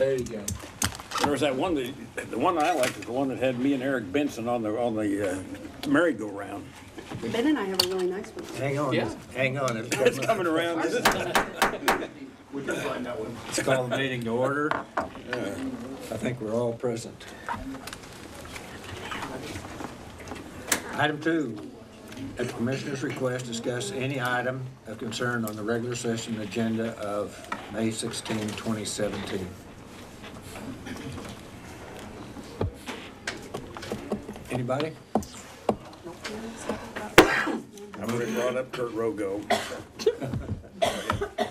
There you go. There was that one, the one I liked is the one that had me and Eric Benson on the merry-go-round. Ben and I have a really nice one. Hang on, Yeah. hang on. It's coming around. We can find that one. Let's call the meeting to order. I think we're all present. Item 2, at the Commissioner's request, discuss any item of concern on the regular session agenda of May 16, 2017. Anybody? I've already brought up Kurt Rogo.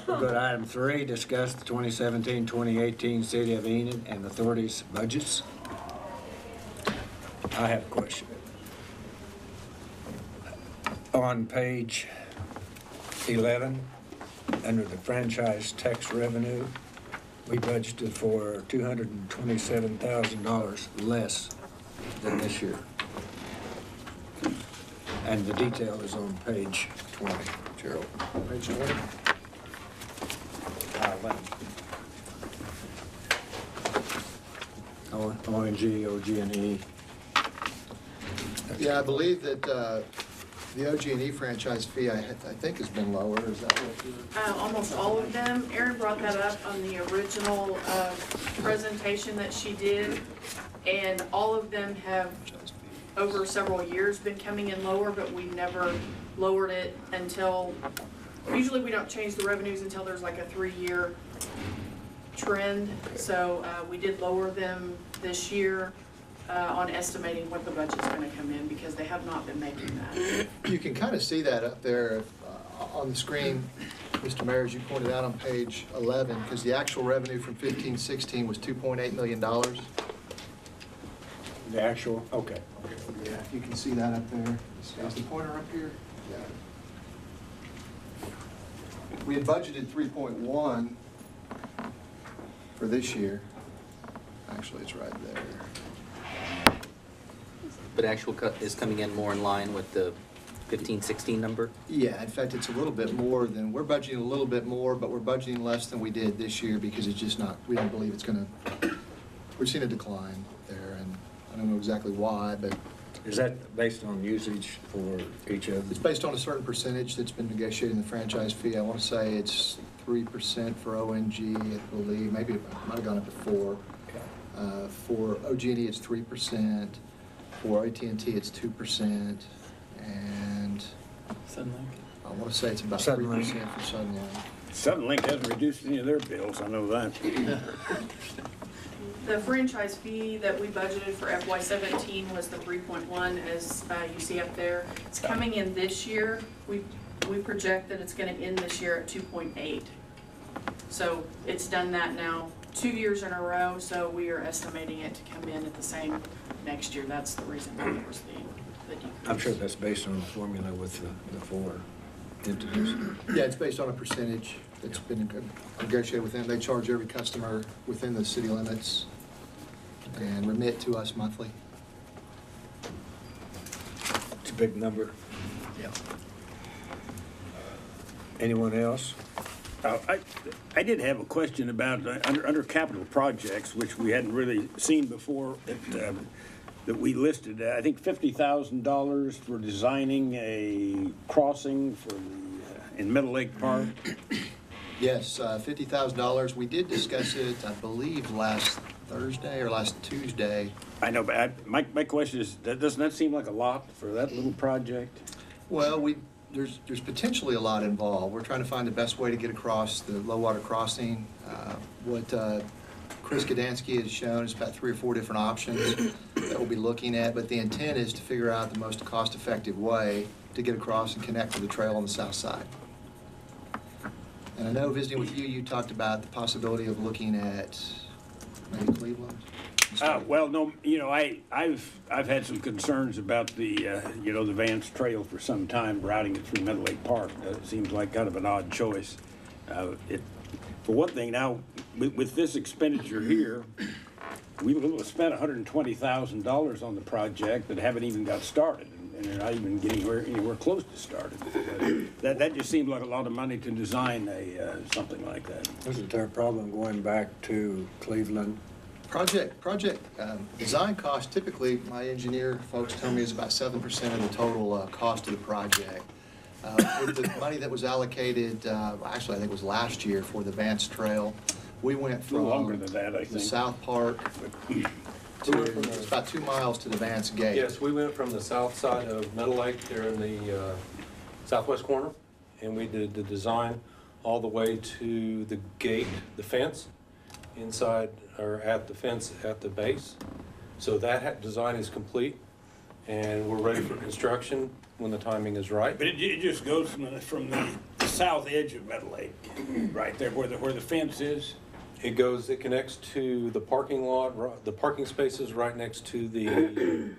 We'll go to item 3, discuss the 2017-2018 City of Enid and authorities' budgets. I have a question. On page 11, under the franchise tax revenue, we budgeted for $227,000 less than this year. And the detail is on page 20, Gerald. Page 20. 11. ONG, OG&E. Yeah, I believe that the OG&E franchise fee, I think, has been lower. Is that what you're? Almost all of them. Erin brought that up on the original presentation that she did. And all of them have, over several years, been coming in lower, but we never lowered it until, usually we don't change the revenues until there's like a 3-year trend. So we did lower them this year on estimating what the budget's gonna come in, because they have not been making that. You can kind of see that up there on the screen, Mr. Mayor, as you pointed out on page 11, because the actual revenue from 15-16 was $2.8 million. The actual, okay. Yeah, you can see that up there. Is the pointer up here? Yeah. We had budgeted 3.1 for this year. Actually, it's right there. But actual cut is coming in more in line with the 15-16 number? Yeah, in fact, it's a little bit more than, we're budgeting a little bit more, but we're budgeting less than we did this year because it's just not, we don't believe it's gonna, we're seeing a decline there, and I don't know exactly why, but Is that based on usage for each of it's them? based on a certain percentage that's been negotiated in the franchise fee. I want to say it's 3% for ONG, I believe, maybe it might have gone up to 4. For OG&E, it's 3%. For AT&T, it's 2%, and I want to say it's about 3% for Sunlight. Sunlink hasn't reduced any of their bills, I know that. The franchise fee that we budgeted for FY17 was the 3.1, as you see up there. It's coming in this year. We project that it's gonna end this year at 2.8. So it's done that now 2 years in a row, so we are estimating it to come in at the same next year. That's the reason why there was the decrease. I'm sure that's based on the formula with the 4 entities. Yeah, it's based on a percentage that's been negotiated with them. They charge every customer within the city limits and remit to us monthly. It's a big number. Yeah. Anyone else? I did have a question about, under capital projects, which we hadn't really seen before, that we listed, I think $50,000 for designing a crossing for in Middle Lake Park. Yes, $50,000. We did discuss it, I believe, last Thursday or last Tuesday. I know, but my question is, doesn't that seem like a lot for that little project? Well, there's potentially a lot involved. We're trying to find the best way to get across the low water crossing. What Chris Gdansky has shown is about 3 or 4 different options that we'll be looking at, but the intent is to figure out the most cost-effective way to get across and connect to the trail on the south side. And I know visiting with you, you talked about the possibility of looking at maybe Cleveland. Well, no, you know, I've had some concerns about the the Vance Trail for some time, routing it through Middle Lake Park. It seems like kind of an odd choice. For one thing, now with this expenditure here, we spent $120,000 on the project that haven't even got started. And and they're not even getting anywhere close to started. That just seems like a lot of money to design something like that. Isn't there a problem going back to Cleveland? Project design cost, typically, my engineer folks tell me is about 7% of the total cost of the project. With the money that was allocated, actually, I think it was last year for the Vance Trail, we went A little longer from than that, I the think. South Park to, it's about 2 miles to the Vance Gate. Yes, we went from the south side of Meadow Lake there in the southwest corner, and we did the design all the way to the gate, the fence, inside, or at the fence at the base. So that design is complete, and we're ready for construction when the timing is right. But it just goes from the south edge of Meadow Lake, right there where the fence is. It connects to the parking lot, the parking spaces right next to the The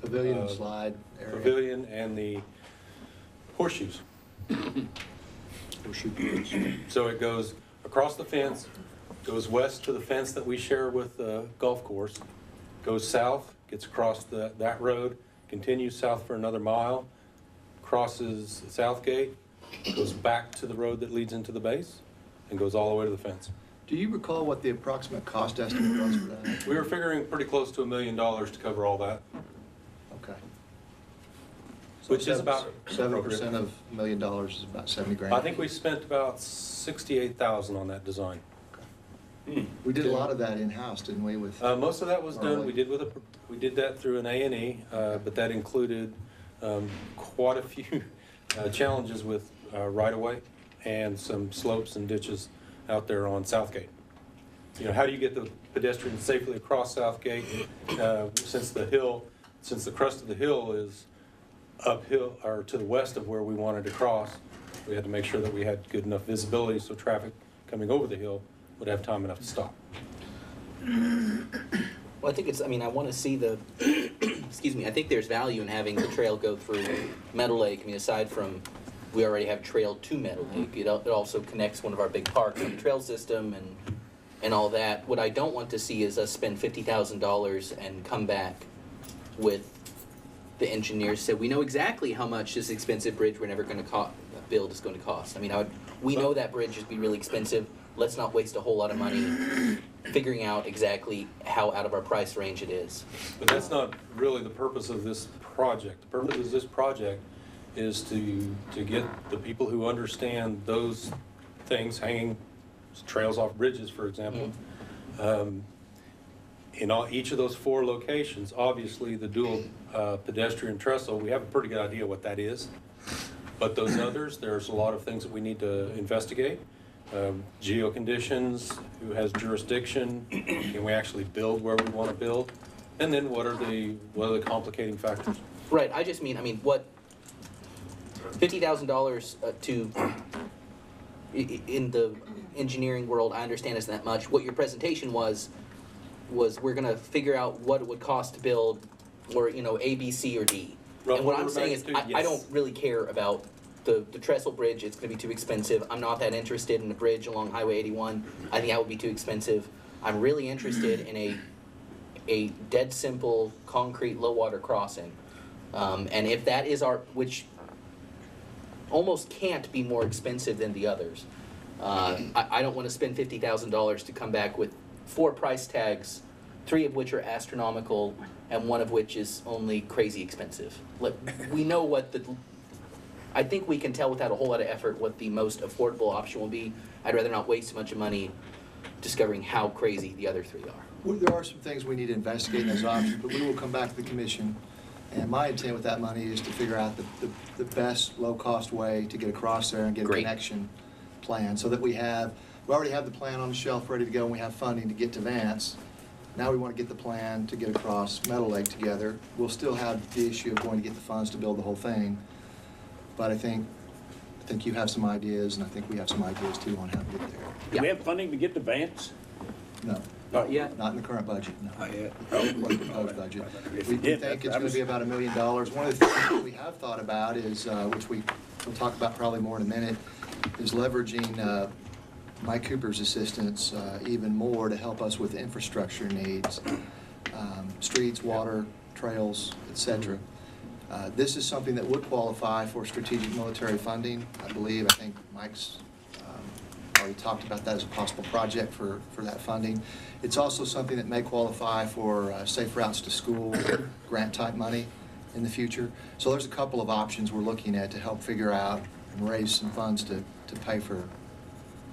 pavilion and slide area. pavilion and the horseshoes. Horseshoe Bridge. So it goes across the fence, goes west to the fence that we share with the golf course, goes south, gets across that road, continues south for another mile, crosses Southgate, goes back to the road that leads into the base, and goes all the way to the fence. Do you recall what the approximate cost estimate was for that? We were figuring pretty close to $1 million to cover all that, Okay. which is about 7% of $1 million is about 70 grand. I think we spent about $68,000 on that design. We did a lot of that in-house, didn't we, with? Most of that was done, Early. we did that through an A&E, but that included quite a few challenges with right-of-way and some slopes and ditches out there on Southgate. You know, how do you get the pedestrians safely across Southgate since the crest of the hill is uphill or to the west of where we wanted to cross? We had to make sure that we had good enough visibility so traffic coming over the hill would have time enough to stop. Well, I think I want to see the, excuse me, I think there's value in having the trail go through Meadow Lake. I mean, aside from, we already have trail to Meadow Lake, it also connects one of our big parks on the trail system and all that. What I don't want to see is us spend $50,000 and come back with the engineers say, we know exactly how much this expensive bridge we're never going to build is going to cost. I mean, we know that bridge is going to be really expensive. Let's not waste a whole lot of money figuring out exactly how out of our price range it is. But that's not really the purpose of this project. The purpose of this project is to get the people who understand those things, hanging trails off bridges, for example. In each of those 4 locations, obviously the dual pedestrian trestle, we have a pretty good idea what that is. But those others, there's a lot of things that we need to investigate. Geo conditions, who has jurisdiction, can we actually build where we want to build? And then what are the complicating factors? Right, I just mean, what $50,000 in the engineering world, I understand isn't that much. What your presentation was we're gonna figure out what it would cost to build, or A, B, C, or D. Right, And what I'm order of saying is, magnitude, I yes. don't really care about the trestle bridge. It's gonna be too expensive. I'm not that interested in the bridge along Highway 81. I think that would be too expensive. I'm really interested in a dead simple concrete low water crossing. And if that is which almost can't be more expensive than the others. I don't want to spend $50,000 to come back with 4 price tags, 3 of which are astronomical and 1 of which is only crazy expensive. We know I think we can tell without a whole lot of effort what the most affordable option will be. I'd rather not waste a bunch of money discovering how crazy the other 3 are. Well, there are some things we need to investigate in those options, but we will come back to the commission. And my intent with that money is to figure out the best low-cost way to get across there and get a Great. connection plan, so that we already have the plan on the shelf ready to go, and we have funding to get to Vance. Now we want to get the plan to get across Meadow Lake together. We'll still have the issue of going to get the funds to build the whole thing. But I think you have some ideas, and I think we have some ideas too on how to get there. Do we have funding to get to Vance? No, Not yet. not in the current budget, no. Not yet. Or the proposed budget. If We you did, think it's that going was- to be about $1 million. One of the things that we have thought about is, which we'll talk about probably more in a minute, is leveraging Mike Cooper's assistance even more to help us with infrastructure needs, streets, water, trails, etc. This is something that would qualify for strategic military funding, I believe. I think Mike's already talked about that as a possible project for that funding. It's also something that may qualify for Safe Routes to School grant-type money in the future. So there's a couple of options we're looking at to help figure out and raise some funds to pay for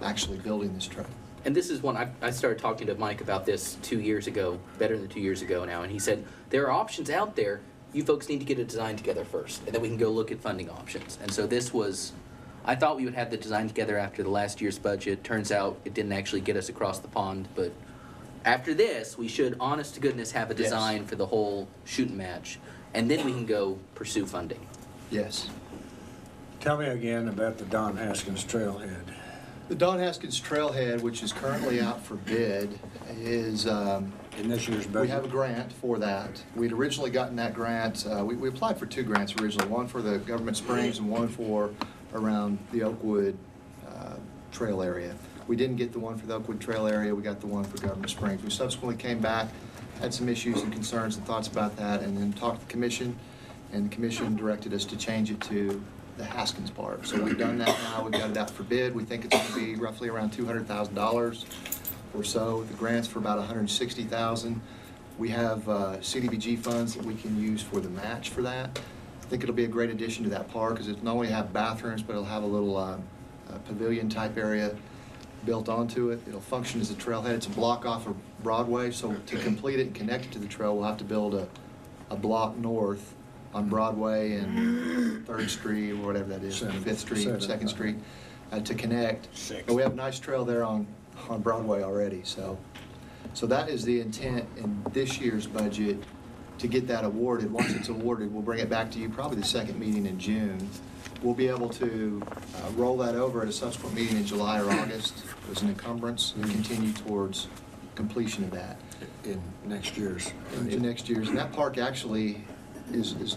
actually building this trail. And this is one, I started talking to Mike about this 2 years ago, better than 2 years ago now, and he said, there are options out there, you folks need to get a design together first, and then we can go look at funding options. And so this was, I thought we would have the design together after the last year's budget. Turns out it didn't actually get us across the pond, but after this, we should, honest to goodness, have a design for the whole shooting match, and then we can go pursue funding. Yes. Tell me again about the Don Haskins Trailhead. The Don Haskins Trailhead, which is currently out for bid, is, In this year's budget? we have a grant for that. We'd originally gotten that grant, we applied for 2 grants originally, one for the Government Springs and one for around the Oakwood Trail area. We didn't get the one for the Oakwood Trail area, we got the one for Government Springs. We subsequently came back, had some issues and concerns and thoughts about that, and then talked to the commission, and the commission directed us to change it to the Haskins part. So we've done that now, we've got it out for bid. We think it's gonna be roughly around $200,000 or so. The grant's for about $160,000. We have CDBG funds that we can use for the match for that. I think it'll be a great addition to that park, because it'll not only have bathrooms, but it'll have a little pavilion type area built onto it. It'll function as a trailhead. It's a block off of Broadway, so to complete it and connect it to the trail, we'll have to build a block north on Broadway and 3rd Street, or whatever that is, 5th Street, 2nd Street, to connect. But we have a nice trail there on Broadway already, so that is the intent in this year's budget, to get that awarded. Once it's awarded, we'll bring it back to you, probably the 2nd meeting in June. We'll be able to roll that over at a subsequent meeting in July or August as an encumbrance and continue towards completion of that. In next year's. Into next year's. And that park actually is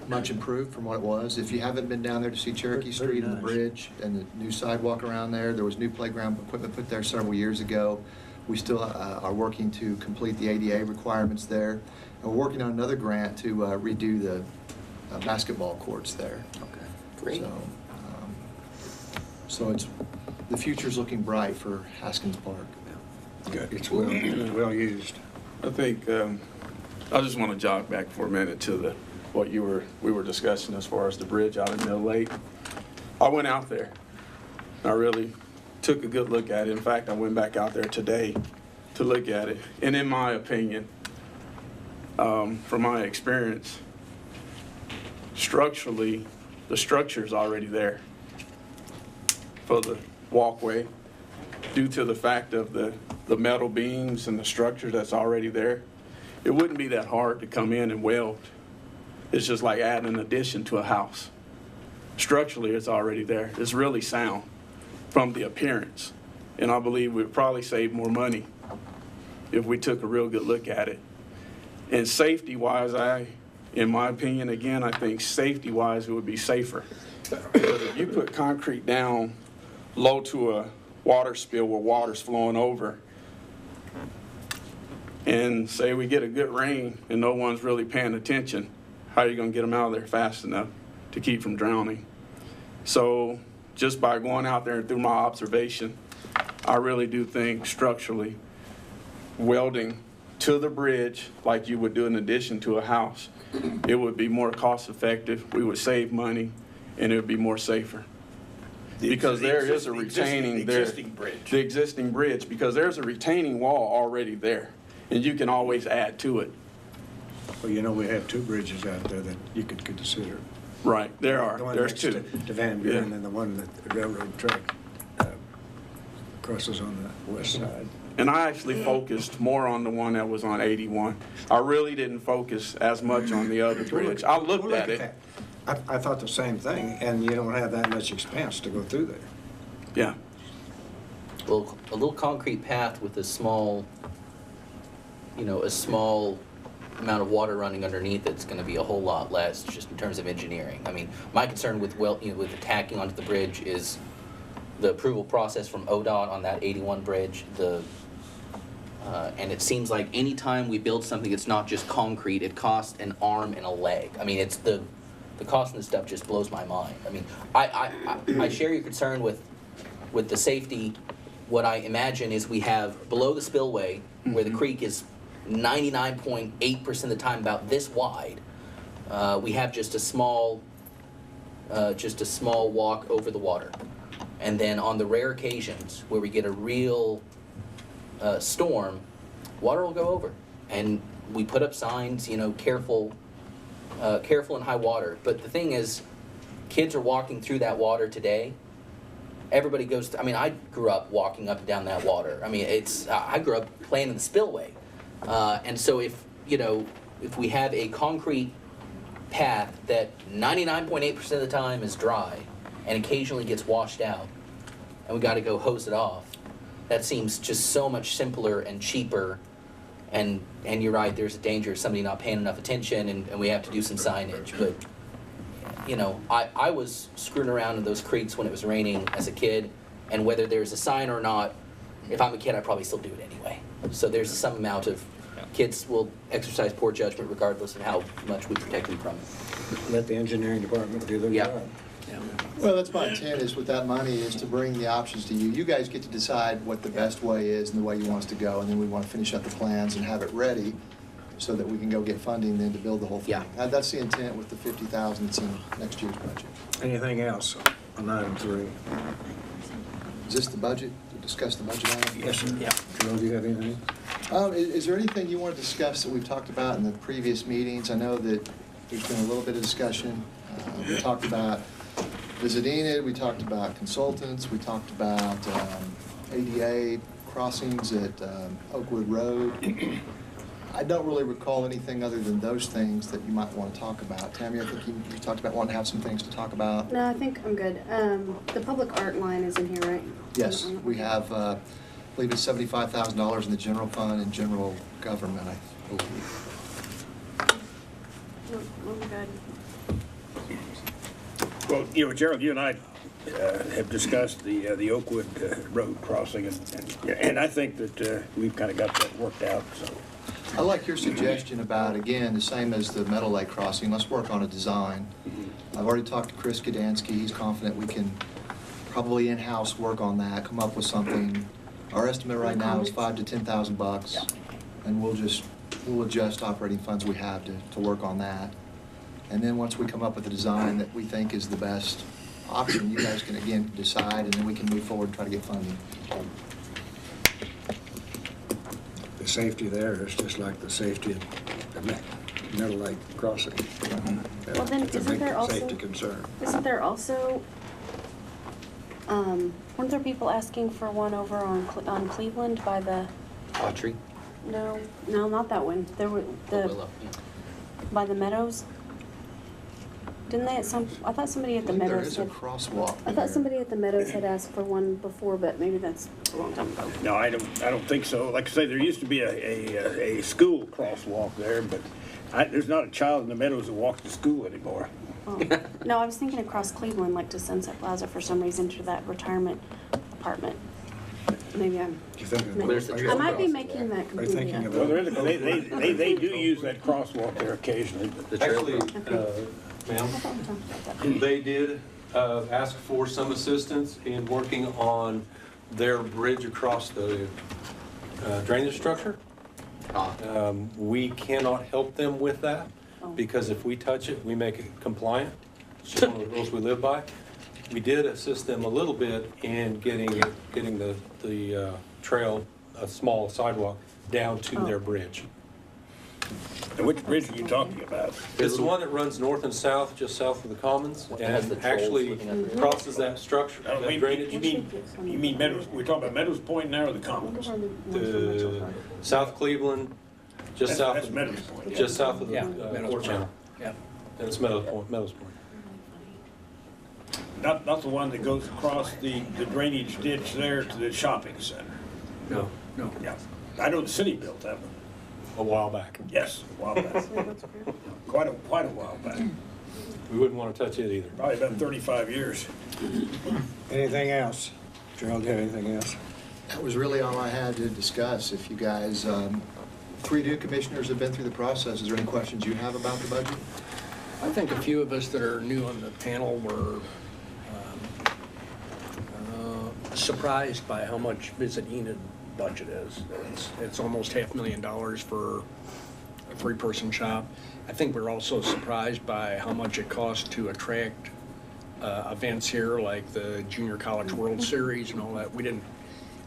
much improved from what it was. If you haven't been down there to see Cherokee Street and the bridge and the new sidewalk around there was new playground equipment put there several years ago. We still are working to complete the ADA requirements there. And we're working on another grant to redo the basketball courts there. Okay. Great. So it's, the future's looking bright for Haskins Park. Good. It's well used. I think I just want to jog back for a minute to what we were discussing as far as the bridge out in Mill Lake. I went out there. I really took a good look at it. In fact, I went back out there today to look at it. And in my opinion, from my experience, structurally, the structure's already there for the walkway, due to the fact of the metal beams and the structure that's already there. It wouldn't be that hard to come in and weld. It's just like adding an addition to a house. Structurally, it's already there. It's really sound from the appearance. And I believe we'd probably save more money if we took a real good look at it. And safety-wise, in my opinion, again, I think safety-wise, it would be safer. Because if you put concrete down low to a water spill where water's flowing over, and say we get a good rain and no one's really paying attention, how are you going to get them out of there fast enough to keep from drowning? So just by going out there and through my observation, I really do think structurally welding to the bridge like you would do in addition to a house, it would be more cost effective, we would save money, and it would be more safer. Because there is a retaining there. The existing bridge, because there's a retaining wall already there, and you can always add to it. Well, you know, we have 2 bridges out there that you could consider. Right, there are. The one There's next 2. to Van Buren, and the one that the railroad track crosses on the west side. And I actually focused more on the one that was on 81. I really didn't focus as much on the other bridge. I looked at it. I thought the same thing, and you don't have that much expense to go through there. Yeah. Well, a little concrete path with a small amount of water running underneath it's going to be a whole lot less, just in terms of engineering. I mean, my concern with with the tacking onto the bridge is the approval process from ODOT on that 81 bridge. And it seems like anytime we build something that's not just concrete, it costs an arm and a leg. I mean, it's the cost of this stuff just blows my mind. I mean, I share your concern with the safety. What I imagine is we have below the spillway, where the creek is 99.8% of the time about this wide, we have just a small walk over the water. And then on the rare occasions where we get a real storm, water will go over. And we put up signs, you know, careful in high water. But the thing is, kids are walking through that water today. Everybody goes, I mean, I grew up walking up and down that water. I mean, I grew up playing in the spillway. And so if we have a concrete path that 99.8% of the time is dry and occasionally gets washed out, and we got to go hose it off, that seems just so much simpler and cheaper. And you're right, there's a danger of somebody not paying enough attention, and we have to do some signage. But, you know, I was screwing around in those creeks when it was raining as a kid, and whether there's a sign or not, if I'm a kid, I probably still do it anyway. So there's some amount of kids will exercise poor judgment regardless of how much we protect them from it. Let the engineering department do their Yeah. job. Well, that's my intent, is with that money, is to bring the options to you. You guys get to decide what the best way is and the way you want us to go, and then we want to finish up the plans and have it ready so that we can go get funding then to build the whole thing. Yeah. That's the intent with the 50,000 that's in next year's budget. Anything else on item 3? Is this the budget? To discuss the budget item? Yes, sir. Yeah. Joel, do you have anything? Is there anything you want to discuss that we've talked about in the previous meetings? I know that there's been a little bit of discussion. We talked about Visit Enid, we talked about consultants, we talked about ADA crossings at Oakwood Road. I don't really recall anything other than those things that you might want to talk about. Tammy, I think you talked about wanting to have some things to talk about. No, I think I'm good. The public art line is in here, right? Yes, we have, I believe it's $75,000 in the general fund and general government, I believe. I'm good. Well, you know, Gerald, you and I have discussed the Oakwood Road crossing, and I think that we've kind of got that worked out, so. I like your suggestion about, again, the same as the Meadow Lake crossing, let's work on a design. I've already talked to Chris Gdansky, he's confident we can probably in-house work on that, come up with something. Our estimate right now is $5,000 to $10,000, and we'll adjust operating funds we have to work on that. And then once we come up with a design that we think is the best option, you guys can again decide, and then we can move forward and try to get funding. The safety there is just like the safety at the Middle Lake crossing. Well, then It's a isn't big there also- safety concern. Isn't there also, weren't there people asking for one over on Cleveland by the, Autry, no, not that one. There were Willow. by the Meadows. Didn't they I thought somebody at the There Meadows is a had, crosswalk I there. thought somebody at the Meadows had asked for one before, but maybe that's a long time ago. No, I don't think so. Like I say, there used to be a school crosswalk there, but there's not a child in the Meadows that walks to school anymore. Oh. No, I was thinking across Cleveland, like to Sunset Plaza for some reason, to that retirement apartment. Maybe I'm, You think of- There's the are you- I might be making that Are you completely thinking up. of? Well, there is they do use that crosswalk there occasionally. The trail. Actually, ma'am, they did ask for some assistance in working on their bridge across the drainage structure. We cannot help them with that, because if we touch it, we make it compliant. It's just one of the rules we live by. We did assist them a little bit in getting the trail, a small sidewalk, down to their bridge. And which bridge are you talking about? It's the one that runs north and south, just south of the Commons, What has and the trolls actually looking up there? crosses that structure, Oh, that drainage. you mean Meadows? We're talking about Meadows Point now, or the Commons? The South Cleveland, just south That's of, Meadows Point. just south of the Yeah, Meadows Port Point. Channel. Yeah. And it's Meadows Point, Meadows Point. Not the one that goes across the drainage ditch there to the shopping center. No. Yeah, I know the city built that one. A while back. Yes, a while back. Quite a while back. We wouldn't want to touch it either. Probably about 35 years. Anything else? Gerald, do you have anything else? That was really all I had to discuss. If you guys, 3 new commissioners have been through the process. Is there any questions you have about the budget? I think a few of us that are new on the panel were surprised by how much Visit Enid budget is. It's almost $500,000 for a 3-person shop. I think we're also surprised by how much it costs to attract events here like the Junior College World Series and all that.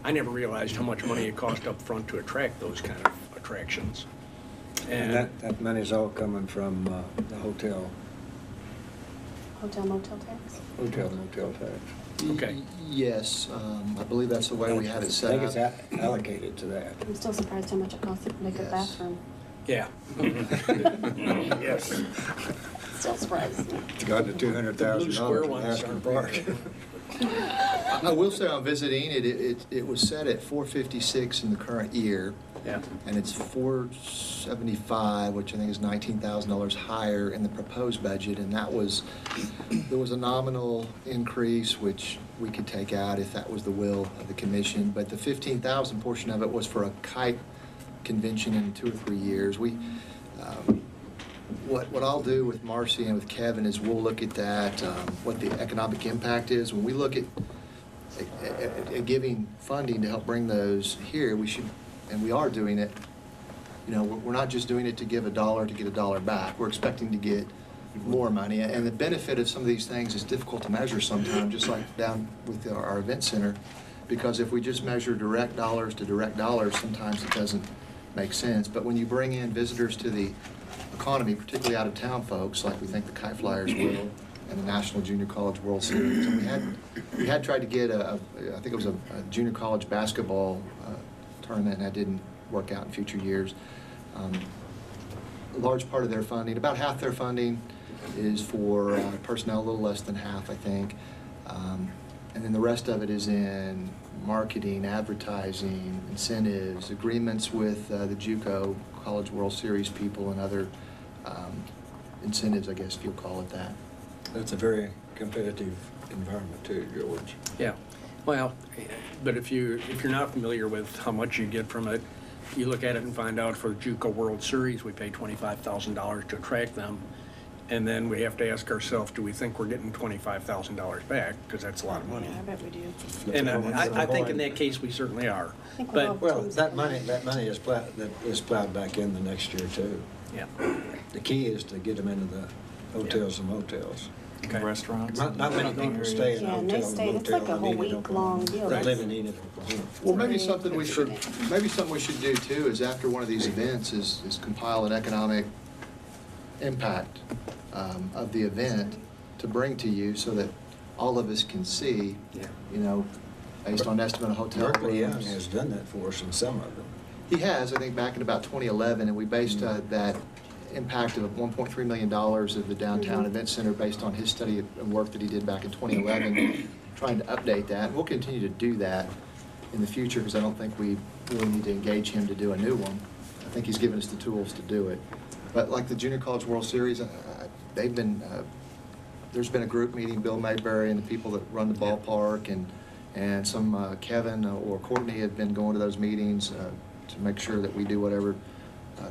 I never realized how much money it cost up front to attract those kind of attractions. And that money's all coming from the hotel Hotel tax? motel tax. Okay. Yes, I believe that's the way we had it I set think it's up. allocated to that. I'm still surprised how much it costs to make a Yes. bathroom. Yeah. Yes. Still surprised. It's got the $200,000 Blue square in ones Aspen aren't Park. I will say on Visit Enid, it was set at $456 in the current year. Yeah. And it's $475, which I think is $19,000 higher in the proposed budget, and there was a nominal increase, which we could take out if that was the will of the commission, but the $15,000 portion of it was for a kite convention in 2 or 3 years. What I'll do with Marcy and with Kevin is we'll look at that, what the economic impact is. When we look at giving funding to help bring those here, we should, and we are doing it, we're not just doing it to give $1 to get $1 back. We're expecting to get more money. And the benefit of some of these things is difficult to measure sometimes, just like down with our event center, because if we just measure direct dollars to direct dollars, sometimes it doesn't make sense. But when you bring in visitors to the economy, particularly out-of-town folks, like we think the Kite Flyers will, and the National Junior College World Series, and we had tried to get I think it was a junior college basketball tournament, and that didn't work out in future years. A large part of their funding, about half their funding, is for personnel, a little less than half, I think. And then the rest of it is in marketing, advertising, incentives, agreements with the JUCO, College World Series people, and other incentives, I guess if you'll call it that. That's a very competitive environment too, George. Yeah. Well, but if you're not familiar with how much you get from it, you look at it and find out for the JUCO World Series, we pay $25,000 to attract them. And then we have to ask ourselves, do we think we're getting $25,000 back? Because that's a lot of money. Yeah, I bet we do. And I think in that case, we certainly are. I think we'll But, Well, that money is plowed back in the next year too. yeah. The key is to get them into the hotels and motels. Okay. Restaurants. Not many people stay in Yeah, and they hotels stay, and it's like a motels whole in Enid, week-long deal. Oklahoma. That's- Live in Enid, Oklahoma. Well, maybe something we should do too is after one of these events is compile an economic impact of the event to bring to you so that all of us can see, Yeah. based on estimate of hotel Berkeley Young rooms. has done that for us in some of them. He has, I think, back in about 2011, and we based that impact of $1.3 million of the downtown event center based on his study and work that he did back in 2011, trying to update that. We'll continue to do that in the future because I don't think we really need to engage him to do a new one. I think he's given us the tools to do it. But like the Junior College World Series, they've been, there's been a group meeting, Bill Mayberry and the people that run the ballpark, and some Kevin or Courtney have been going to those meetings to make sure that we do whatever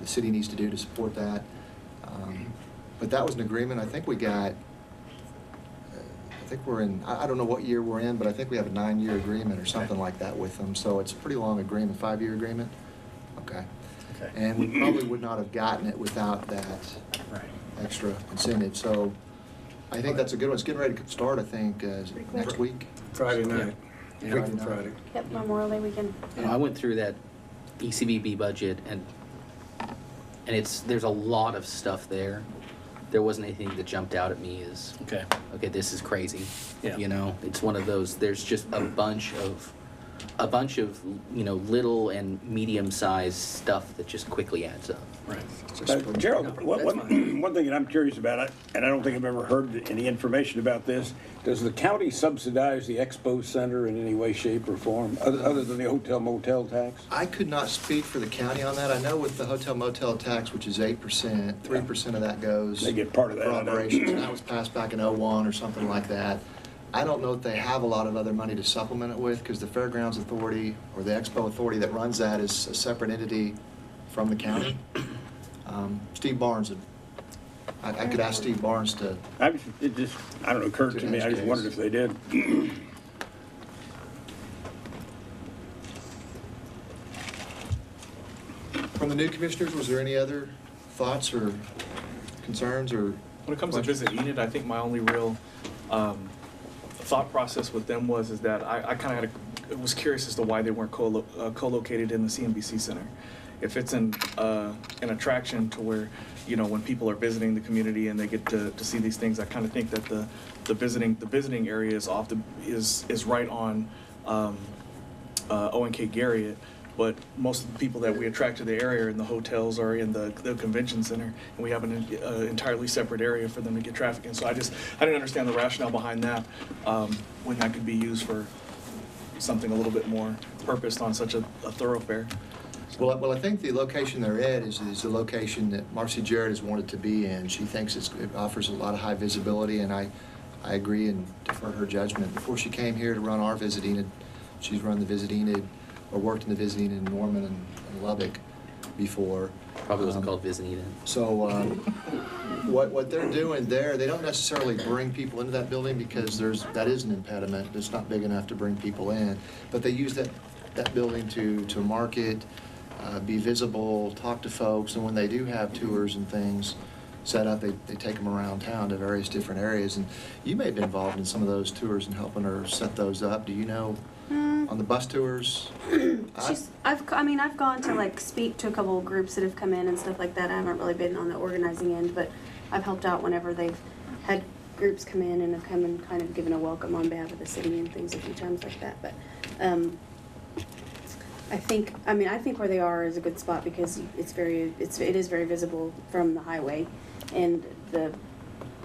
the city needs to do to support that. But that was an agreement. I think we got, I think we're in, I don't know what year we're in, but I think we have a 9-year agreement or something like that with them. So it's a pretty long agreement, 5-year agreement? Okay. Okay. And we probably would not have gotten it without that Right. extra incentive. So I think that's a good one. It's getting ready to start, I think, next week. Friday night, Yeah. week from Friday. Yep, Memorial Day weekend. I went through that ECBB budget and there's a lot of stuff there. There wasn't anything that jumped out at me as, Okay. okay, this is crazy. Yeah. It's one of those, there's just a bunch of, little and medium-sized stuff that just quickly adds up. Right. Gerald, No, that's one thing that I'm curious about, and I don't think I've ever heard any information about this, does the county subsidize the expo center in any way, shape, or form, other than the hotel motel tax? I could not speak for the county on that. I know with the hotel motel tax, which is 8%, 3% of that goes They get part of that, for I know. operations. And that was passed back in '01 or something like that. I don't know if they have a lot of other money to supplement it with, because the Fairgrounds Authority or the Expo Authority that runs that is a separate entity from the county. Steve Barnes, I could ask Steve Barnes to, It just, I don't know, occurred to me, I just wondered if they did. from the new commissioners, was there any other thoughts or concerns or? When it comes to Visit Enid, I think my only real thought process with them is that I kind of was curious as to why they weren't co-located in the CNBC Center. If it's an attraction to where, you know, when people are visiting the community and they get to see these things, I kind of think that the visiting area is right on O&K Garriott. But most of the people that we attract to the area are in the hotels or in the convention center, and we have an entirely separate area for them to get traffic in. So I didn't understand the rationale behind that, when that could be used for something a little bit more purposed on such a thoroughfare. Well, I think the location they're at is the location that Marcy Jarrett has wanted to be in. She thinks it offers a lot of high visibility, and I agree and defer her judgment. Before she came here to run our Visit Enid, she's run the Visit Enid, or worked in the Visit Enid in Norman and Lubbock before. Probably wasn't called Visit Enid. So what they're doing there, they don't necessarily bring people into that building because that is an impediment. It's not big enough to bring people in. But they use that building to market, be visible, talk to folks, and when they do have tours and things set up, they take them around town to various different areas. And you may have been involved in some of those tours and helping her set those up. Do you know? On the bus tours? I've gone to like speak to a couple of groups that have come in and stuff like that. I haven't really been on the organizing end, but I've helped out whenever they've had groups come in and have come and kind of given a welcome on behalf of the city and things a few times like that. But I think where they are is a good spot because it is very visible from the highway, and the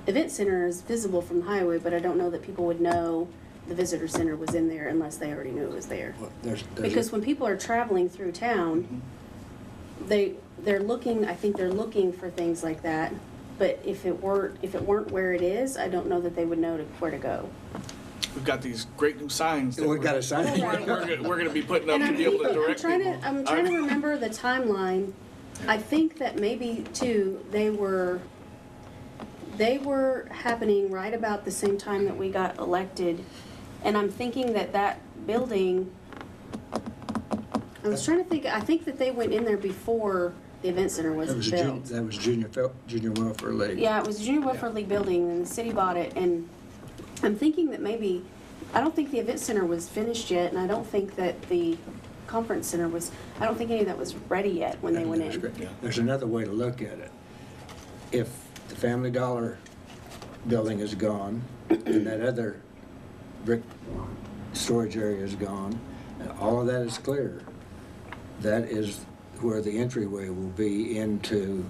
event center is visible from the highway, but I don't know that people would know the visitor center was in there unless they already knew it was there. Well, Because when people are traveling through town, they're looking for things like that. But if it weren't where it is, I don't know that they would know where to go. We've got these great new signs that We've got a sign. we're going to be putting up And to be able to direct people. I'm trying to remember the timeline. I think that maybe too they were happening right about the same time that we got elected. And I'm thinking that building, I was trying to think, I think that they went in there before the event center was built. That was Junior Welfare League. Yeah, it was the Junior Welfare League building, and the city bought it, and I'm thinking that maybe, I don't think the event center was finished yet, and I don't think that the conference center I don't think any of that was ready yet when they went in. There's another way to look at it. If the Family Dollar building is gone, and that other brick storage area is gone, and all of that is clear, that is where the entryway will be into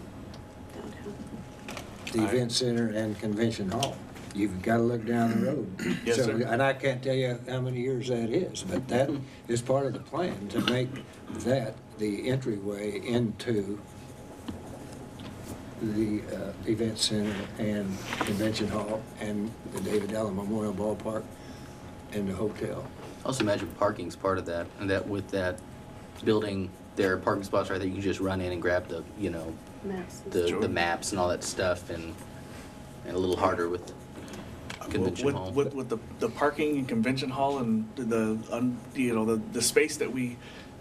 the event center and convention hall. You've got to look down the road. Yes, sir. And I can't tell you how many years that is, but that is part of the plan, to make that the entryway into the event center and convention hall and the David Allen Memorial Ballpark and the hotel. I also imagine parking's part of that, and that with that building, there are parking spots right there. You can just run in and grab the, you know, Maps. the maps and all that stuff, and a little harder with convention hall. With the parking and convention hall and the space that we.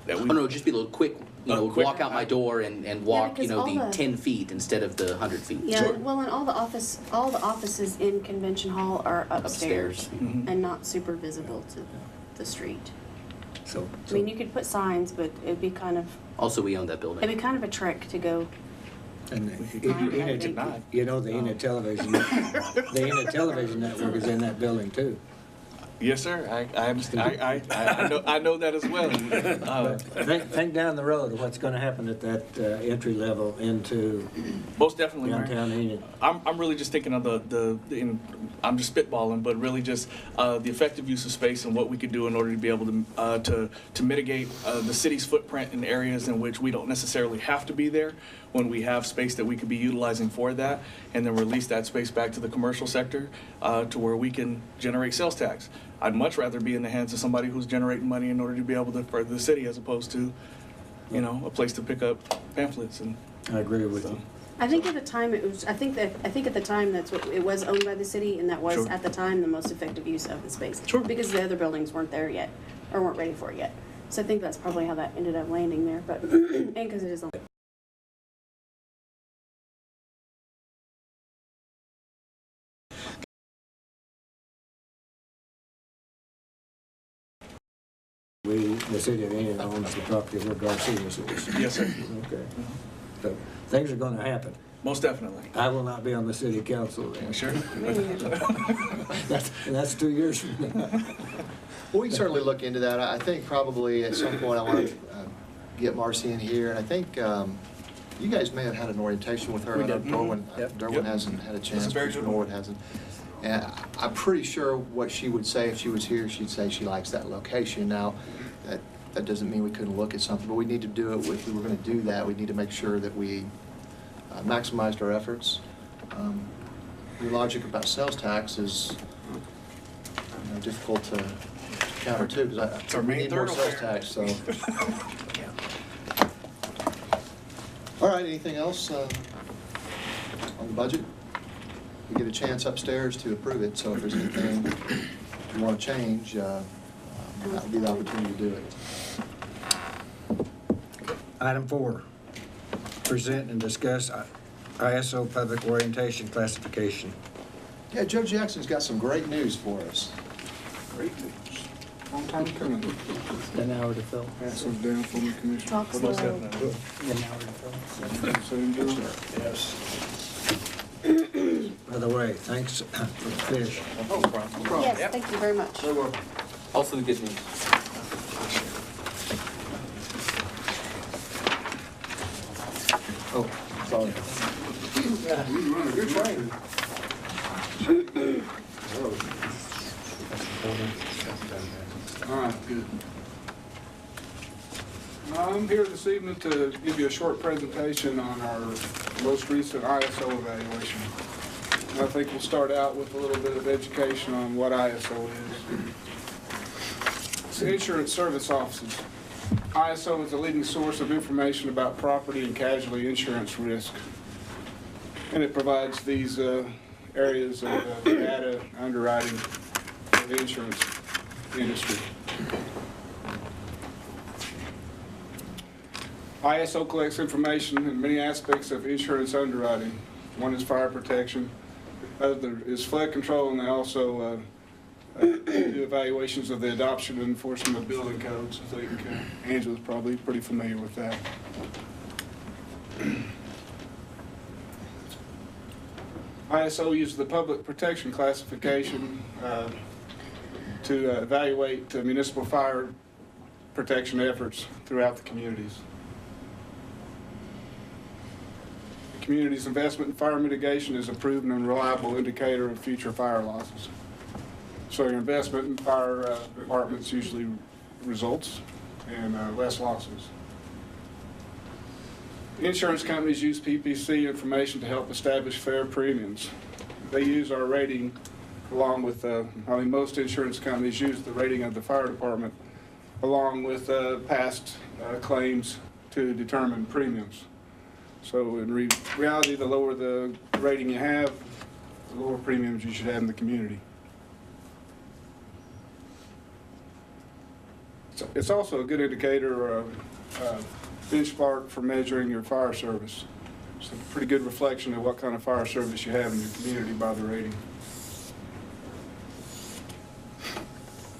Oh no, just be a little quick, Quick. walk out my door and walk, because all the the- 10 feet instead of the 100 feet. Yeah, well, and all the offices in convention hall are upstairs Upstairs. and not super visible to the street. So I mean, you could put signs, but it'd be kind of Also, we own that building. a trek to go. and Enid- you know, the Enid Television, the Enid Television Network is in that building too. Yes, sir. I understand. I know that as well. Think down the road of what's gonna happen at that entry level into Most definitely, Mayor. downtown Enid. I'm really just thinking of I'm just spitballing, but really just the effective use of space and what we could do in order to be able to mitigate the city's footprint in areas in which we don't necessarily have to be there, when we have space that we could be utilizing for that, and then release that space back to the commercial sector to where we can generate sales tax. I'd much rather be in the hands of somebody who's generating money in order to be able to further the city, as opposed to, a place to pick up pamphlets and. I agree with you. I think at the time it was, I think at the time that's what, it was owned by the city, and that was Sure. at the time the most effective use of the space. Sure. Because the other buildings weren't there yet, or weren't ready for it yet. So I think that's probably how that ended up landing there, but, and because it is on. The city of Enid owns the property where Garcia's is. Yes, sir. Okay. So things are gonna happen. Most definitely. I will not be on the city council then. Sure. That's 2 years from now. Well, we can certainly look into that. I think probably at some point I want to get Marcy in here, and I think you guys may have had an orientation with her. We I know did. Derwin, Yep. Derwin Yep. hasn't had a chance. a very good Mr. Norwood hasn't. And I'm pretty sure what she would say if she was here, she'd say she likes that location. Now, that doesn't mean we couldn't look at something, but we need to do it. If we were going to do that, we need to make sure that we maximized our efforts. Your logic about sales tax is difficult to counter too, because our we main need more sales thoroughfare. tax, so. All right, anything else on the budget? We get a chance upstairs to approve it, so if there's anything you want to change, that would be the opportunity to do it. Item 4, present and discuss ISO public orientation classification. Yeah, Joe Jackson's got some great news for us. Great news. Long time coming. An hour to fill. Pass those down for me, Commissioner. Talk slow. Most definitely. An hour to fill. Same deal. Yes. By the way, thanks for the fish. Oh, no problem. Yes, thank you very much. Also the good news. Oh, sorry. You run a good train. All right, good. I'm here this evening to give you a short presentation on our most recent ISO evaluation. And I think we'll start out with a little bit of education on what ISO is. It's insurance service offices. ISO is a leading source of information about property and casualty insurance risk. And it provides these areas of data underwriting for the insurance industry. ISO collects information in many aspects of insurance underwriting. One is fire protection, other is flood control, and they also do evaluations of the adoption and enforcement of building codes. I think Angela's probably pretty familiar with that. ISO uses the public protection classification to evaluate municipal fire protection efforts throughout the communities. The community's investment in fire mitigation is a proven and reliable indicator of future fire losses. So your investment in fire departments usually results in less losses. Insurance companies use PPC information to help establish fair premiums. They use our rating along with, most insurance companies use the rating of the fire department along with past claims to determine premiums. So in reality, the lower the rating you have, the lower premiums you should have in the community. It's also a good indicator or a benchmark for measuring your fire service. It's a pretty good reflection of what kind of fire service you have in your community by the rating.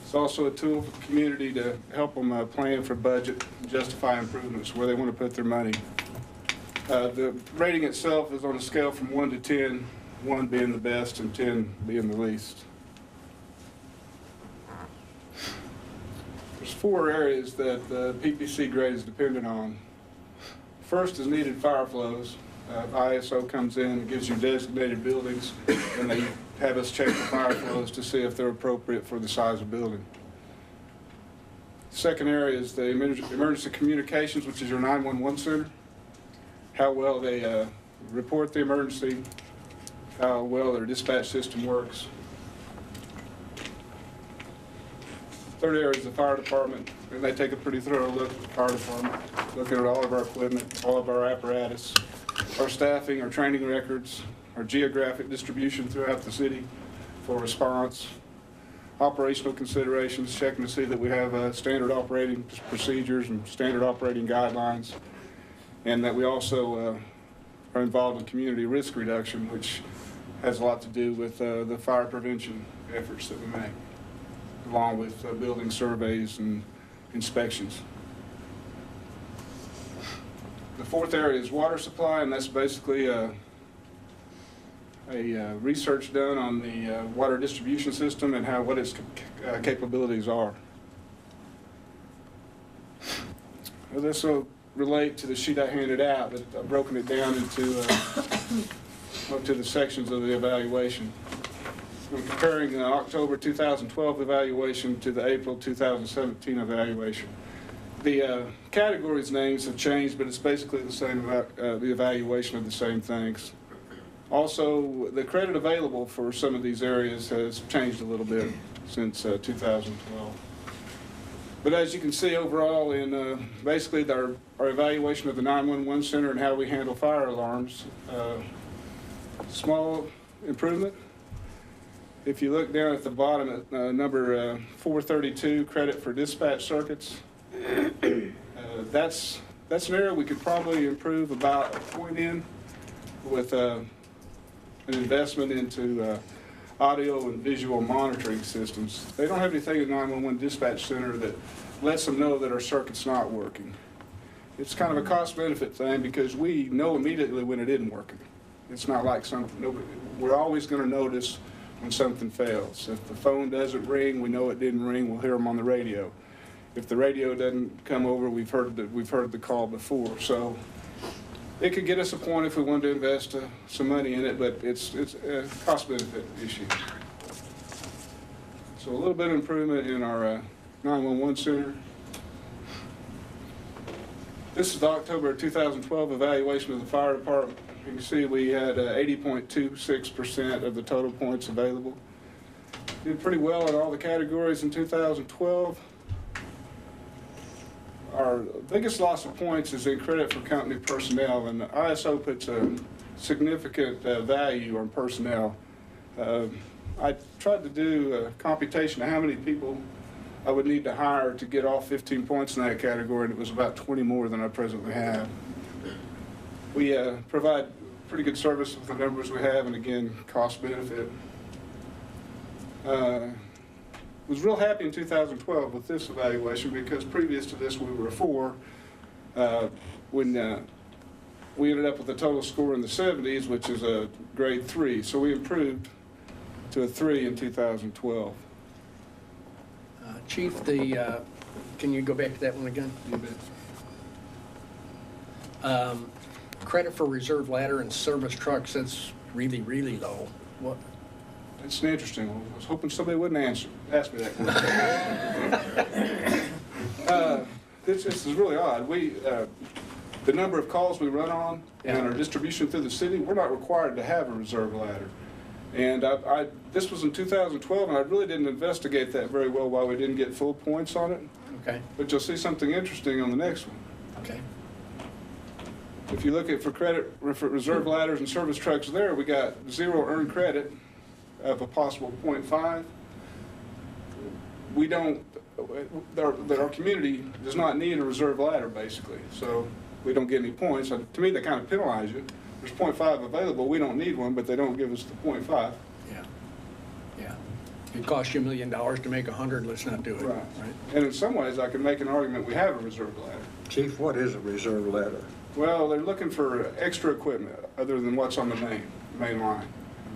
It's also a tool for the community to help them plan for budget and justify improvements where they want to put their money. The rating itself is on a scale from 1 to 10, 1 being the best and 10 being the least. 4 areas that the PPC grade is dependent on. First is needed fire flows. ISO comes in and gives you designated buildings, and they have us check the fire flows to see if they're appropriate for the size of building. Second area is the emergency communications, which is your 911 center. How well they report the emergency, how well their dispatch system works. Third area is the fire department, and they take a pretty thorough look at the fire department, looking at all of our equipment, all of our apparatus, our staffing, our training records, our geographic distribution throughout the city for response, operational considerations, checking to see that we have standard operating procedures and standard operating guidelines, and that we also are involved in community risk reduction, which has a lot to do with the fire prevention efforts that we make, along with building surveys and inspections. The fourth area is water supply, and that's basically a research done on the water distribution system and what its capabilities are. Well, this will relate to the sheet I handed out, but I've broken it down into up to the sections of the evaluation. I'm comparing the October 2012 evaluation to the April 2017 evaluation. The categories names have changed, but it's basically the same, the evaluation of the same things. Also, the credit available for some of these areas has changed a little bit since 2012. But as you can see overall in basically our evaluation of the 911 center and how we handle fire alarms, small improvement. If you look down at the bottom at number 432, credit for dispatch circuits, that's an area we could probably improve about a point in with an investment into audio and visual monitoring systems. They don't have anything at 911 dispatch center that lets them know that our circuit's not working. It's kind of a cost-benefit thing because we know immediately when it isn't working. It's not like we're always going to notice when something fails. If the phone doesn't ring, we know it didn't ring, we'll hear them on the radio. If the radio doesn't come over, we've heard the call before. So it could get us a point if we wanted to invest some money in it, but it's a cost-benefit issue. So a little bit of improvement in our 911 center. This is the October 2012 evaluation of the fire department. You can see we had 80.26% of the total points available. Did pretty well in all the categories in 2012. Our biggest loss of points is in credit for company personnel, and the ISO puts a significant value on personnel. I tried to do a computation of how many people I would need to hire to get all 15 points in that category, and it was about 20 more than I presently have. We provide pretty good service with the numbers we have, and again, cost benefit. Was real happy in 2012 with this evaluation because previous to this we were a 4 when we ended up with a total score in the 70s, which is a grade 3. So we improved to a 3 in 2012. Chief, can you go back to that one again? You bet. Credit for reserve ladder and service trucks, that's really, really low. What? That's an interesting one. I was hoping somebody wouldn't ask me that question. This is really odd. The number of calls we run on and our distribution through the city, we're not required to have a reserve ladder. And this was in 2012, and I really didn't investigate that very well why we didn't get full points on it. Okay. But you'll see something interesting on the next one. Okay. If you look at for credit for reserve ladders and service trucks there, we got 0 earned credit of a possible 0.5. We don't, our community does not need a reserve ladder basically, so we don't get any points. So to me, they kind of penalize you. There's 0.5 available, we don't need one, but they don't give us the 0.5. Yeah. Yeah. It costs you $1 million to make 100, let's not do it. Right. And in some ways, I can make an argument we have a reserve ladder. Chief, what is a reserve ladder? Well, they're looking for extra equipment other than what's on the main line.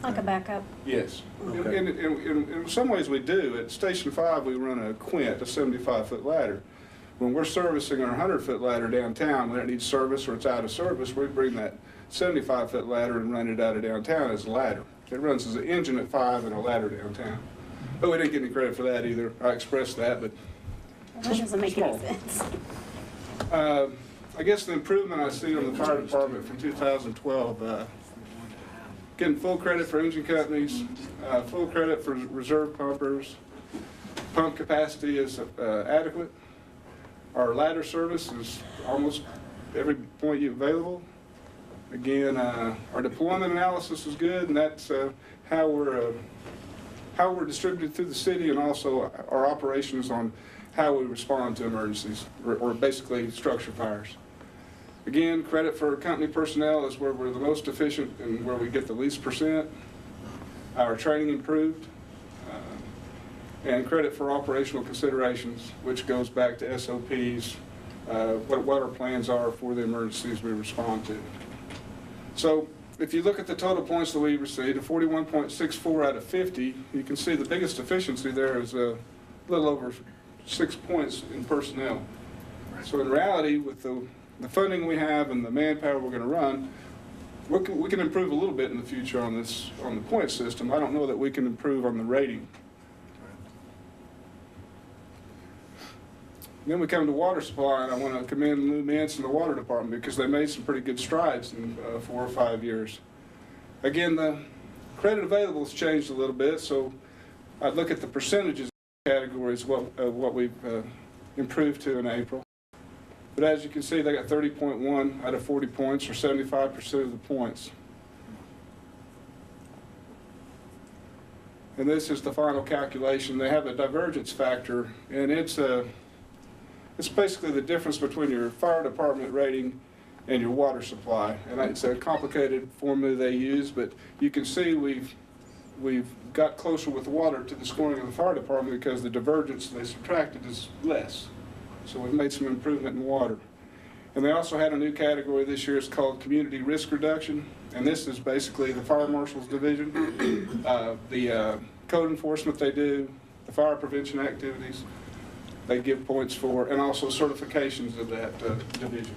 Like a backup. Yes. Okay. In some ways we do. At Station 5, we run a quint, a 75-foot ladder. When we're servicing our 100-foot ladder downtown, when it needs service or it's out of service, we bring that 75-foot ladder and run it out of downtown as a ladder. It runs as an engine at 5 and a ladder downtown. But we didn't get any credit for that either. I expressed that, but That doesn't make any Small. sense. I guess the improvement I see on the fire department from 2012, getting full credit for engine companies, full credit for reserve pumpers, pump capacity is adequate. Our ladder service is almost every point you available. Again, our deployment analysis is good, and that's how we're distributed through the city, and also our operations on how we respond to emergencies, or basically structure fires. Again, credit for company personnel is where we're the most efficient and where we get the least %. Our training improved. And credit for operational considerations, which goes back to SOPs, what our plans are for the emergencies we respond to. So if you look at the total points that we received, a 41.64 out of 50, you can see the biggest efficiency there is a little over 6 points in personnel. So in reality, with the funding we have and the manpower we're going to run, we can improve a little bit in the future on the point system. I don't know that we can improve on the rating. Then we come to water supply, and I want to commend Lou Mance and the water department because they made some pretty good strides in 4 or 5 years. Again, the credit available has changed a little bit, so I'd look at the percentages categories, what we've improved to in April. But as you can see, they got 30.1 out of 40 points, or 75% of the points. And this is the final calculation. They have a divergence factor, and it's basically the difference between your fire department rating and your water supply. And it's a complicated formula they use, but you can see we've got closer with water to the scoring of the fire department because the divergence they subtracted is less. So we've made some improvement in water. And they also had a new category this year. It's called community risk reduction. And this is basically the fire marshal's division, the code enforcement they do, the fire prevention activities they give points for, and also certifications of that division.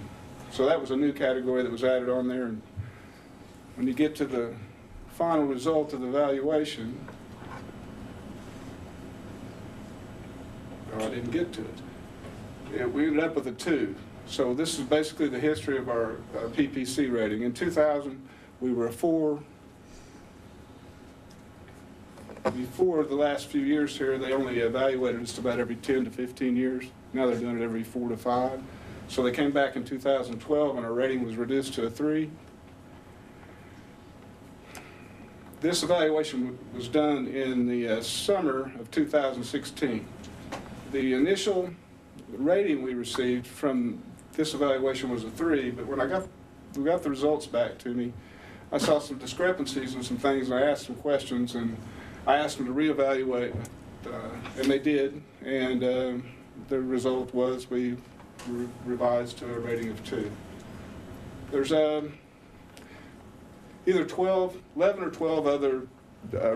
So that was a new category that was added on there. And when you get to the final result of the evaluation, I didn't get to it. We ended up with a 2. So this is basically the history of our PPC rating. In 2000, we were a 4. Before the last few years here, they only evaluated us about every 10 to 15 years. Now they're doing it every 4 to 5. So they came back in 2012 and our rating was reduced to a 3. This evaluation was done in the summer of 2016. The initial rating we received from this evaluation was a 3, but when we got the results back to me, I saw some discrepancies and some things, and I asked some questions, and I asked them to reevaluate, and they did, and the result was we revised to a rating of 2. There's either 11 or 12 other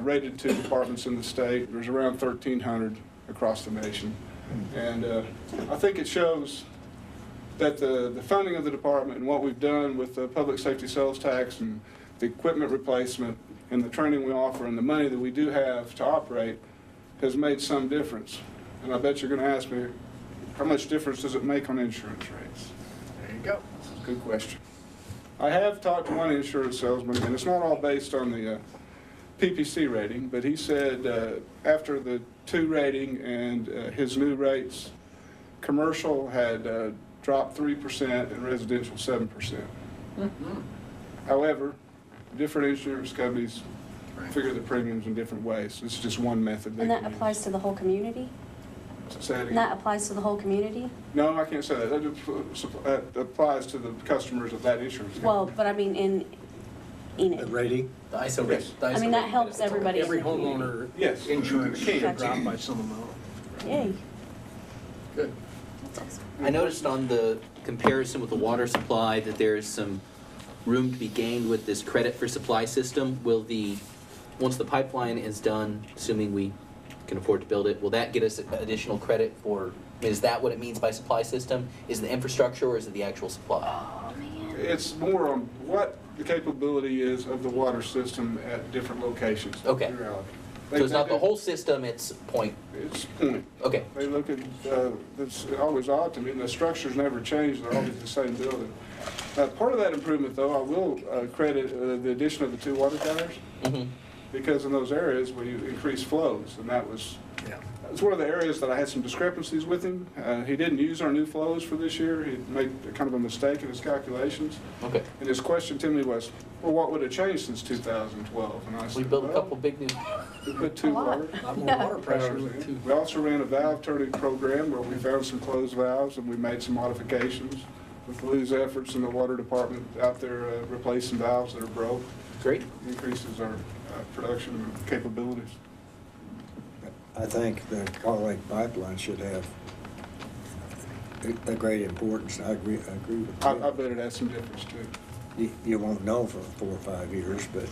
rated 2 departments in the state. There's around 1,300 across the nation. And I think it shows that the funding of the department and what we've done with the public safety sales tax and the equipment replacement and the training we offer and the money that we do have to operate has made some difference. And I bet you're going to ask me, how much difference does it make on insurance rates? There you go. Good question. I have talked to one insurance salesman, and it's not all based on the PPC rating, but he said after the 2 rating and his new rates, commercial had dropped 3% and residential 7%. Mm-hmm. However, different insurance companies figure the premiums in different ways. It's just one method. And that applies to the whole community? Say that again. And that applies to the whole community? No, I can't say that. That applies to the customers of that insurance company. Well, but I mean in The Enid. rating? The ISO Yes. rate. the I ISO mean, that rate helps is total. everybody. Every in the community. homeowner Yes. insurance should Gotcha. drop by some amount. Yay. Good. That's awesome. I noticed on the comparison with the water supply that there is some room to be gained with this credit for supply system. Will the once the pipeline is done, assuming we can afford to build it, will that get us additional credit for, I mean, is that what it means by supply system? Is it the infrastructure or is it the actual supply? It's more on what the capability is of the water system at different locations. Okay. in reality. So it's not the whole system, it's point. It's point. Okay. They look at, it's always odd to me, and the structures never change, they're always the same building. Part of that improvement, though, I will credit the addition of the 2 water towers, because in those areas, we increased flows, and that was one of the areas that I had some discrepancies with him. He didn't use our new flows for this year. He made kind of a mistake in his calculations. Okay. And his question to me was, well, what would have changed since 2012? And I said, We built a well, couple big new, we put 2 water. A lot more water pressure. We also ran a valve turning program where we found some closed valves and we made some modifications with Lou's efforts in the water department out there replacing valves that are broke. great. Increases our production capabilities. I think the Colorado Lake pipeline should have a great importance. I agree with I you. bet it has some difference too. You won't know for 4 or 5 years, but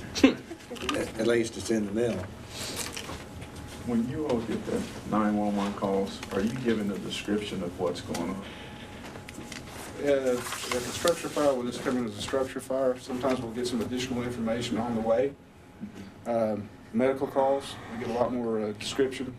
at least it's in the mill. When you all get the 911 calls, are you given a description of what's going on? If a structure fire will just come in as a structure fire. Sometimes we'll get some additional information on the way. Medical calls, we get a lot more description.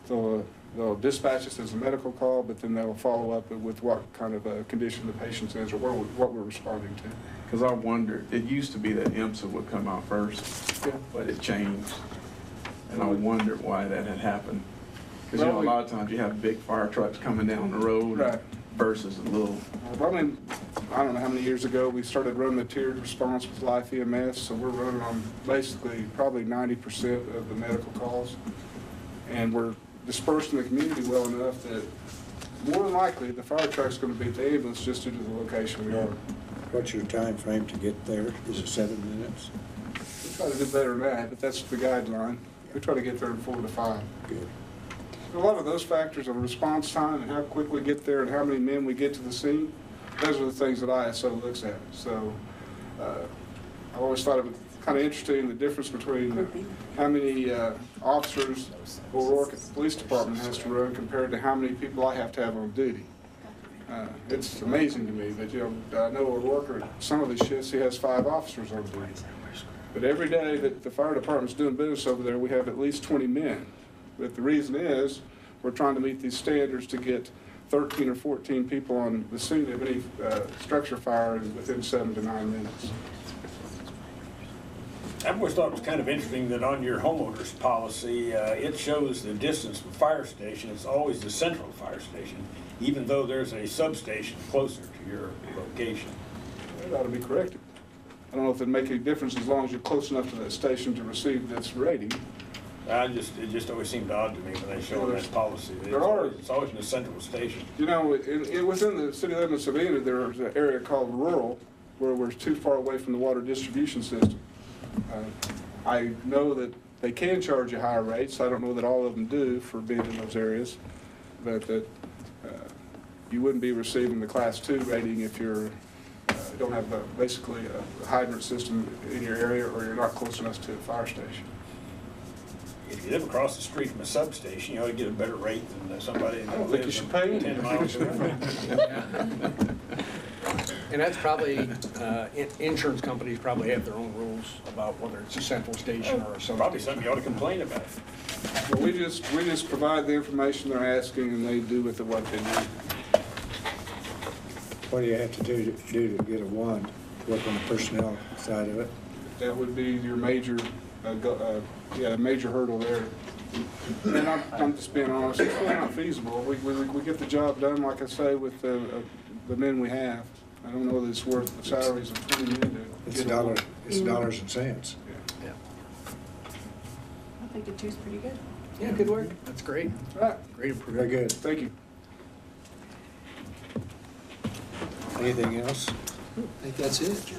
They'll dispatch us as a medical call, but then they'll follow up with what kind of condition the patient's in or what we're responding to. Because I wonder, it used to be that IMSA would come out first, but it changed. And I wondered why that had happened. Because a lot of times you have big fire trucks coming down the road Right. versus a little. Well, I mean, I don't know how many years ago we started running the tiered response with Life EMS, so we're running on basically probably 90% of the medical calls. And we're dispersed in the community well enough that more than likely the fire truck's going to beat the ambulance just due to the location we are. What's your time frame to get there? Is it 7 minutes? We try to do better than that, but that's the guideline. We try to get there in 4 to 5. Good. A lot of those factors of response time and how quick we get there and how many men we get to the scene, those are the things that ISO looks at. So I always thought it was kind of interesting, the difference between how many officers O'Rourke at the police department has to run compared to how many people I have to have on duty. It's amazing to me that, I know O'Rourke, at some of his shifts, he has 5 officers on duty. But every day that the fire department's doing business over there, we have at least 20 men. But the reason is, we're trying to meet these standards to get 13 or 14 people on the scene of any structure fire within 7 to 9 minutes. I've always thought it was kind of interesting that on your homeowners policy, it shows the distance from fire station. It's always the central fire station, even though there's a substation closer to your location. That ought to be corrected. I don't know if it'd make any difference as long as you're close enough to that station to receive this rating. It just always seemed odd to me when they showed that policy. It's always in the central station. Within the city limits of Enid, there's an area called rural, where we're too far away from the water distribution system. I know that they can charge you higher rates. I don't know that all of them do for being in those areas, but that you wouldn't be receiving the Class 2 rating if you don't have basically a hydrant system in your area or you're not close enough to a fire station. If you live across the street from a substation, you ought to get a better rate than somebody I don't that think you lives should pay 10 miles away. And that's probably, insurance companies probably have their own rules about whether it's a central station or a substation. Probably something you ought to complain about. Well, we just provide the information they're asking and they do with it what they need. What do you have to do to get a 1, work on the personnel side of it? That would be your major, major hurdle there. And I'm just being honest, it's really not feasible. We get the job done, like I say, with the men we have. I don't know that it's worth the salaries of 20 men to It's get it. it's dollars and cents. Yeah. I think a 2's pretty good. Yeah, good work. That's great. Right, Great improvement. Very good. thank you. Anything else? I think that's it.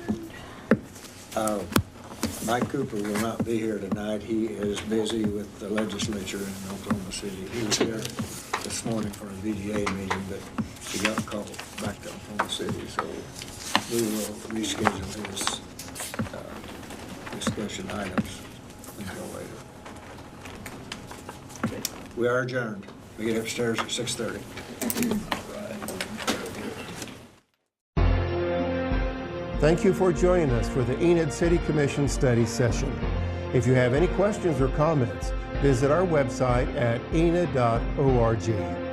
Mike Cooper will not be here tonight. He is busy with the legislature in Oklahoma City. He was here this morning for a VDA meeting, but he got called back to Oklahoma City, so we will reschedule his discussion items. until later. We are adjourned. We get upstairs at 6:30. Thank you for joining us for the Enid City Commission study session. If you have any questions or comments, visit our website at enid.org.